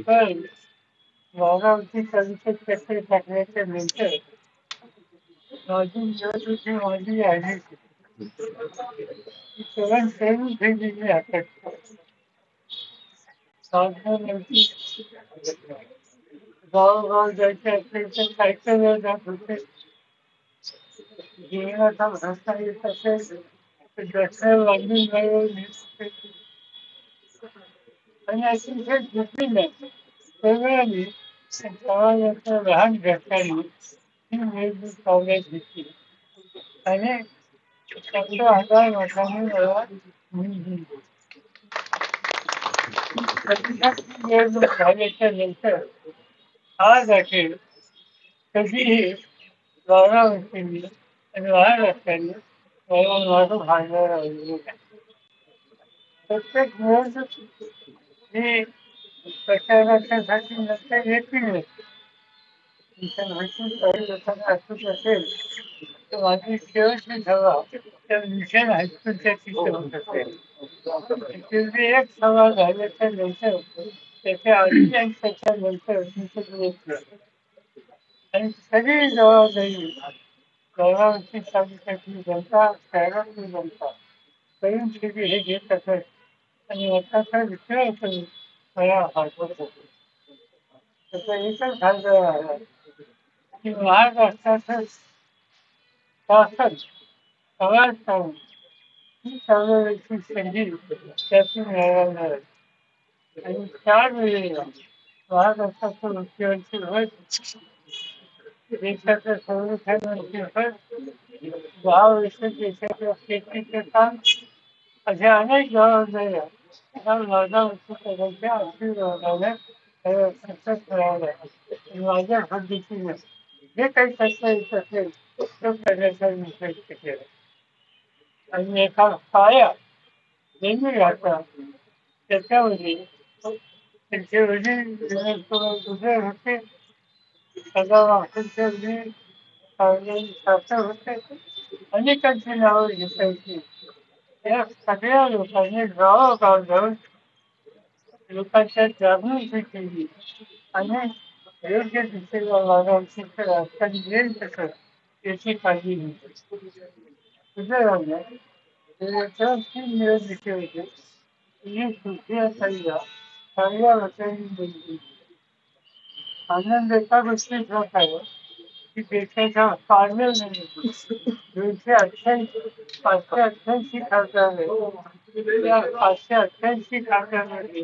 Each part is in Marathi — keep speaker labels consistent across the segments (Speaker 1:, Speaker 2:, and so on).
Speaker 1: पण वाघावरती कवितेत कसं टाकण्याच्या नंतर माझी निवडणुकी माझी आहे तेव्हा सेम ठेवलेली हातात साधनावरती गावोगाव जायचे असेल तर सायकलवर जात होते जीवनाचा भरसा येत असेल तर रस्त्यावर वाजून गाडीवर नेत होते आणि अतिशय भीतीने सगळ्यांनी समाजाच्या लहान घटकांनी ही निवडणूक पावल्यात घेतली आणि 15,000 मतांनी मला निवडून दिली. निवडणूक झाल्याच्या नंतर आज अखेर कधीही बारामतीने आणि महाराष्ट्राने मला मागं भांडणार राहिलेलं नाही. प्रत्येक निवडणूक ही प्रचारासाठी नंतर येतील तुमच्या माहिती काही लोकांना आठवत असेल तर माझी शेवटची सभा त्या मिशन हायस्कूलच्या तिथे होत असेल तिथे एक सभा झाल्याच्या नंतर त्याच्या आधी आणि त्याच्यानंतर तिथे येत आणि सगळी जबाबदारी गावावरती तालुक्यातली जनता शहरातली जनता करून शेती हे घेत असत आणि मताचा विचार करून मला हातवत होतो त्याचा एकच भाग आहे की महाराष्ट्राचं शासन समाजकारण ही चालवण्याची संधी त्यातून मिळाली आणि त्यावेळेला महाराष्ट्राचं मुख्यमंत्री होत देशाचं संरक्षणाची होत 10 वर्ष देशाच्या शेतीचे काम अशा अनेक जबाबदाऱ्या या माझ्या करायच्या आशीर्वादाने सतत मिळाल्या माझ्या पद्धतीने जे काही करता येत असेल तो करण्याचा मी प्रयत्न केला आणि एका पाया नेहमी राहता त्याच्यामध्ये त्यांचे वडील गुजर होते सगळं वाहतूकचे शासक होते अनेकांची नावं घेतायची या सगळ्या लोकांनी गावोगाव जाऊन लोकांच्या जागृती केली आणि योग्य दिशेला वागायची तर राजकारण येईल कसं याची काळजी घेतली सुदैवाने निवडणुकी होते ही सुप्रिया ताईला चांगल्या मतांनी निवडली आनंद एका गोष्टीचा आहे की देशाच्या पार्लमेंट 588 खासदार त्या 588 खासदारांमध्ये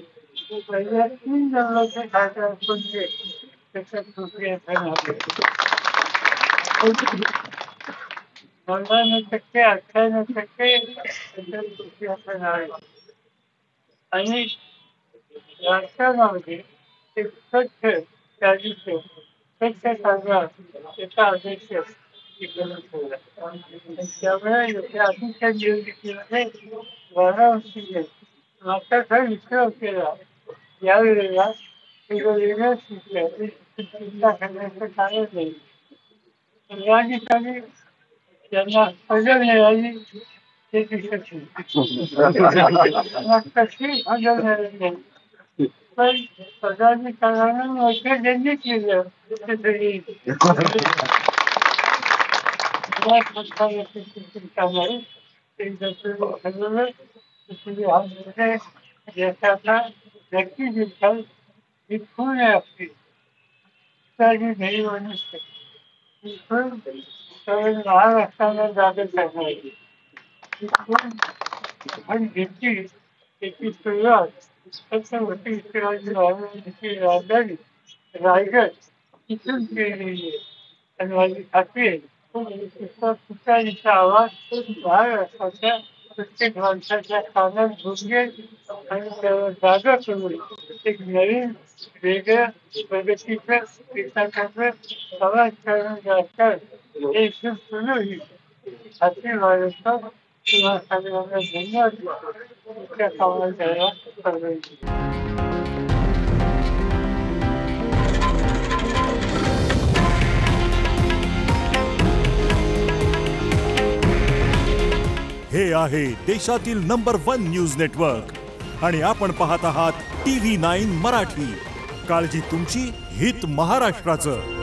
Speaker 1: पहिल्या 3 जन्माचे खासदार कोणते त्याच्यात सुप्रिया ताई होते 99% त्याच्यात सुप्रिया ताई आहे आणि राजकारणामध्ये एक स्वच्छ त्यादिवशी स्वच्छ कामगार त्याचा अध्यक्ष ठेवला त्यामुळे त्या अध्यक्षा निवडणुकीमध्ये बारामतीने मागचा विचार केला यावेळेला वेगवेगळ्या चिंता करण्याचं कारण नाही या ठिकाणी त्यांना पदं मिळाली ते दिसत कशी पदं मिळत नाही पण पदाधिकाऱ्यांना मोठे त्यांनी केलं देशाचा व्यक्ती दिवसात इथून असते तर ही घरी नसते इथून महाराष्ट्राला जागा करण्याची इथून आपण घेतली त्याची सुरुवात छत्रपती शिवाजी महाराजांची राजधानी रायगड इथून केलेली आहे आणि माझी खात्री आहे तुतारीचा आवाज महाराष्ट्राच्या प्रत्येक माणसाच्या कानात घुसगेल आणि त्यावर जागा करून एक नवीन वेगळं प्रगतीचं विकासाचं समाजकारण राजकारण हे इथून सुरू होईल खात्री महाराष्ट्र किंवा सगळ्यांना धन्यवाद इतक्या कामाला जायला परवानगी
Speaker 2: हे आहे देशातील नंबर 1 न्यूज नेटवर्क आणि आपण पाहत आहात TV9 मराठी. काळजी तुमची, हित महाराष्ट्राचं.